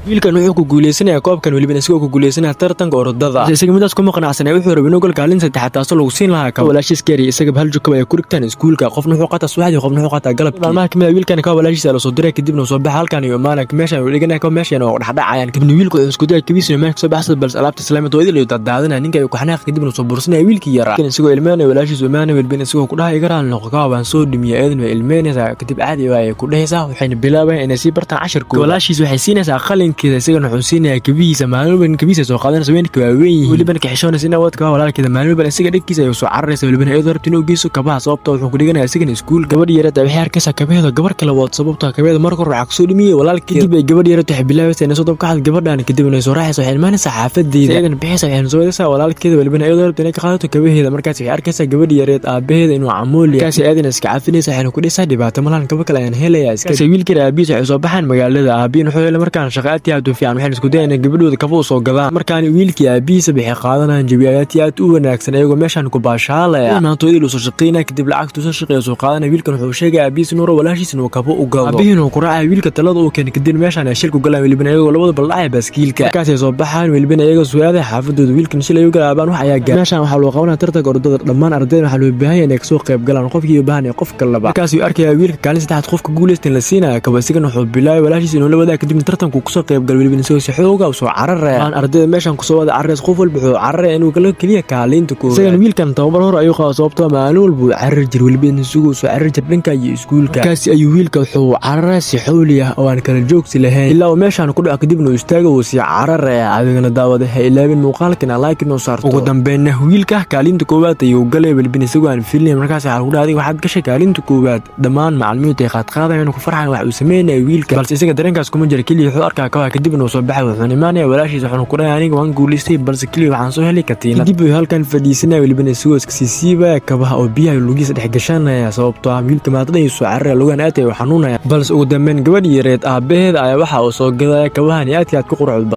wiilkan wuxuu ku guuleysanaya koobkan waliba isagoo ku guuleysanaya tartanka orodada isaga midaas kuma qanacsanay wuxuu rabay inuu gool kaalin saddexaad taasoo lagu siin lahaa ka walaashiis Gary isaga hal jukaba ay ku rigtaan iskuulka qofna wuxuu qataa subaxdii qofna wuxuu qataa galabkii maalmaha kamid wiilkan ka walaashiis la soo diray kadibna soo baxay halkan iyo maalinka meesha uu dhigana ka meesha oo dhaxdhacayaan kadibna wiilku wuxuu isku dayay kabiisna meesha soo baxsad bal alaabta islaamada oo idil dadadana ninka ay ku xanaaq kadibna soo bursanay wiilkii yaraa isagoo ilmeena walaashiis umaana wilbin isagoo ku dhahay garaan noqoka waan soo dhimiyay eedna ilmeenaysa kadib caadi way ku dhahaysaa waxayna bilaabeen inay si bartaan 10 koob walaashiis waxay siinaysaa qalinkeeda isagana wuxuu siinaya kabiisa maalin kabiisa soo qaadanaysa weynka waaweyn waliba ka xishoonaysa in wadka walaalkeeda maalin isaga dhigkiisa ay soo cararaysa waliba ay doorto inuu geeso kabaha sababta wuxuu ku dhiganayaa isaga iskuul gabadh yarada waxay arkaysaa kabaheeda gabar kale wad sababta kabaheeda markuu raac soo dhimiyay walaalkeeda kadib ay gabadh yarada waxay bilaabaysaa inay soo dabka gabadhan kadib inay soo raaxayso waxay imaanaysaa xaafadeeda isaga bixisa waxay soo wadaysaa walaalkeeda waliba ay doorto inay ka qaadato kabaheeda markaas waxay arkaysaa gabadh yarada aabaheeda inuu camool yahay kaasi aadina iska cafinaysa waxayna ku dhaysaa dhibaato malan kaba kale aan helaya iska wiilkii aabiis waxay soo baxaan magaalada aabiin wuxuu helay markaan shaqaati aad u fiican waxay isku dayeen gabadhooda kafuu soo gadaan markaan wiilkii aabiisa bixi qaadanaan jabiyaati aad u wanaagsan ayagoo meeshan ku baashaalaya maantoodii soo shaqeynaa kadib lacagtu soo shaqeeyo soo qaadana wiilkan wuxuu sheegay aabiis inuu walaashiis inuu kafo u gado aabiin uu ku raacay wiilka talada uu keenay kadib meeshan ay shirku galaan wiilban ayagoo labada baldhacay baaskiilka markaas ay soo baxaan wiilban ayagoo su'aalaha xaafadooda wiilkan shilay u galaabaan wax ayaa gaar meeshan waxa loo qabanaa tartanka orodada dhammaan ardayda waxa loo baahan yahay inay soo qayb galaan qofkii u baahan yahay qofka laba markaas uu arkay wiilka kaalin saddexaad qofka guuleystan la siinaa kabasigan wuxuu bilaabay walaashiis inuu la wadaag kadib tartanku ku soo qayb gal wiilban isagoo si xooga u soo cararaya aan ardayda meeshan ku soo wada carreys qof walba wuxuu cararaya inuu kala kaliya kaalinta ku isaga wiilkan tababar hor ayuu qaba sababtoo maalin walba uu carar jir wiilban isagoo soo carar jir dhanka iyo iskuulka kaasi ayuu wiilka wuxuu carara si xooli ah oo aan kala joogsi lahayn ilaa uu meeshan ku dhac kadibna uu istaago uu si cararaya adigana daawada ha ilaabin muuqaalkan like inoo saarto ugu dambeynna wiilka kaalinta koowaad ayuu galay wiilban isagoo aan fiilin markaas waxa uu dhahay waxaad gashay kaalinta koowaad dhammaan macallimiinta ay qaadayaan ku farxaan wax uu sameeyay wiilka balse isaga dareenkaas kuma jira kaliya wuxuu arkaa ka kadibna uu soo baxay wuxuu imaanaya walaashiis wuxuu ku dhahay aniga waan guuleystay balse kaliya waxaan soo helay katiinad kadib uu halkan fadhiisanay wiilban isagoo iska siibaya kabaha oo biyaha lugiisa dhex gashanaya sababtoo ah wiilka maadada ay soo carray lugan aad ay xanuunaya balse ugu dambeyn gabadh yareed aabaheed ayaa waxa uu soo gaday kabahan aad ku qurux